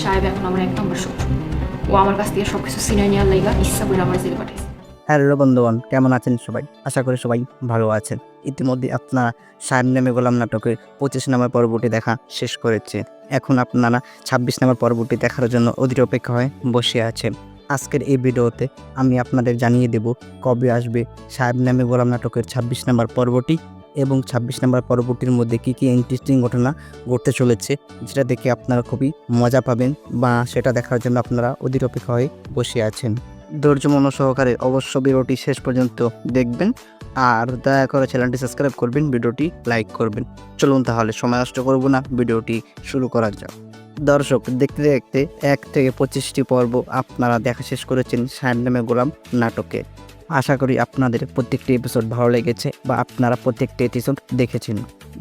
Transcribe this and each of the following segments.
সাহেব এখন আমার ১ নম্বর শত্রু। ও আমার কাছ থেকে সবকিছু ছিনাই নেওয়ার লাইগা ইচ্ছা করে আমার জেলে পাঠাইছে। হ্যালো বন্ধুগণ, কেমন আছেন সবাই? আশা করি সবাই ভালো আছেন। ইতিমধ্যে আপনারা সাহেব নামে গোলাম নাটকের 25 নম্বর পর্বটি দেখা শেষ করেছে। এখন আপনারা 26 নম্বর পর্বটি দেখার জন্য অধীর অপেক্ষা হয়ে বসে আছেন। আজকের এই ভিডিওতে আমি আপনাদের জানিয়ে দেব কবে আসবে সাহেব নামে গোলাম নাটকের 26 নম্বর পর্বটি এবং 26 নম্বর পর্বটির মধ্যে কী কী ইন্টারেস্টিং ঘটনা ঘটতে চলেছে, যেটা দেখে আপনারা খুবই মজা পাবেন বা সেটা দেখার জন্য আপনারা অধীর অপেক্ষা হয়ে বসে আছেন। ধৈর্য মন সহকারে অবশ্য ভিডিওটি শেষ পর্যন্ত দেখবেন আর দয়া করে চ্যানেলটি সাবস্ক্রাইব করবেন, ভিডিওটি লাইক করবেন। চলুন তাহলে সময় নষ্ট করব না, ভিডিওটি শুরু করা যাক। দর্শক, দেখতে দেখতে 1 থেকে 25টি পর্ব আপনারা দেখা শেষ করেছেন সাহেব নামে গোলাম নাটকে। আশা করি আপনাদের প্রত্যেকটি এপিসোড ভালো লেগেছে বা আপনারা প্রত্যেকটি এপিসোড দেখেছেন।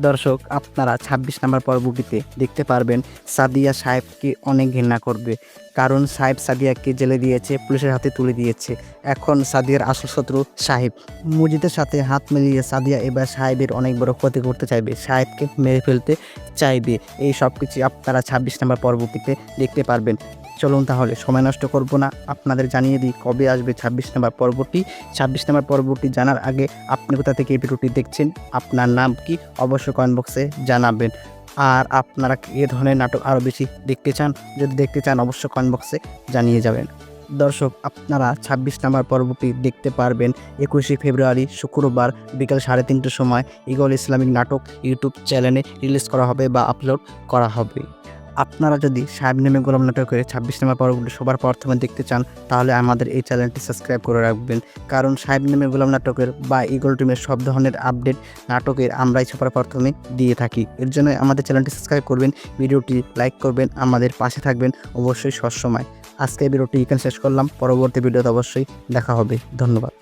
দর্শক, আপনারা 26 নম্বর পর্বটিতে দেখতে পারবেন সাদিয়া সাহেবকে অনেক ঘৃণা করবে, কারণ সাহেব সাদিয়াকে জেলে দিয়েছে, পুলিশের হাতে তুলে দিয়েছে। এখন সাদিয়ার আসল শত্রু সাহেব। মজিদের সাথে হাত মিলিয়ে সাদিয়া এবার সাহেবের অনেক বড় ক্ষতি করতে চাইবে, সাহেবকে মেরে ফেলতে চাইবে। এই সব কিছু আপনারা 26 নম্বর পর্বটিতে দেখতে পারবেন। চলুন তাহলে সময় নষ্ট করব না, আপনাদের জানিয়ে দিই কবে আসবে 26 নম্বর পর্বটি। 26 নম্বর পর্বটি জানার আগে আপনি কোথা থেকে এই ভিডিওটি দেখছেন, আপনার নাম কি, অবশ্যই কমেন্ট বক্সে জানাবেন। আর আপনারা কি এ ধরনের নাটক আরও বেশি দেখতে চান? যদি দেখতে চান অবশ্যই কমেন্ট বক্সে জানিয়ে যাবেন। দর্শক, আপনারা 26 নম্বর পর্বটি দেখতে পারবেন 21শে ফেব্রুয়ারি শুক্রবার বিকাল 3:30টার সময় ঈগল ইসলামিক নাটক ইউটিউব চ্যানেলে রিলিজ করা হবে বা আপলোড করা হবে। আপনারা যদি সাহেব নামে গোলাম নাটকের 26 নম্বর পর্বটি সবার প্রথমে দেখতে চান, তাহলে আমাদের এই চ্যানেলটি সাবস্ক্রাইব করে রাখবেন, কারণ সাহেব নামে গোলাম নাটকের বা ঈগল টিমের সব ধরনের আপডেট নাটকের আমরাই সবার প্রথমে দিয়ে থাকি। এর জন্য আমাদের চ্যানেলটি সাবস্ক্রাইব করবেন, ভিডিওটি লাইক করবেন, আমাদের পাশে থাকবেন অবশ্যই সবসময়। আজকে ভিডিওটি এখানে শেষ করলাম, পরবর্তী ভিডিওতে অবশ্যই দেখা হবে। ধন্যবাদ।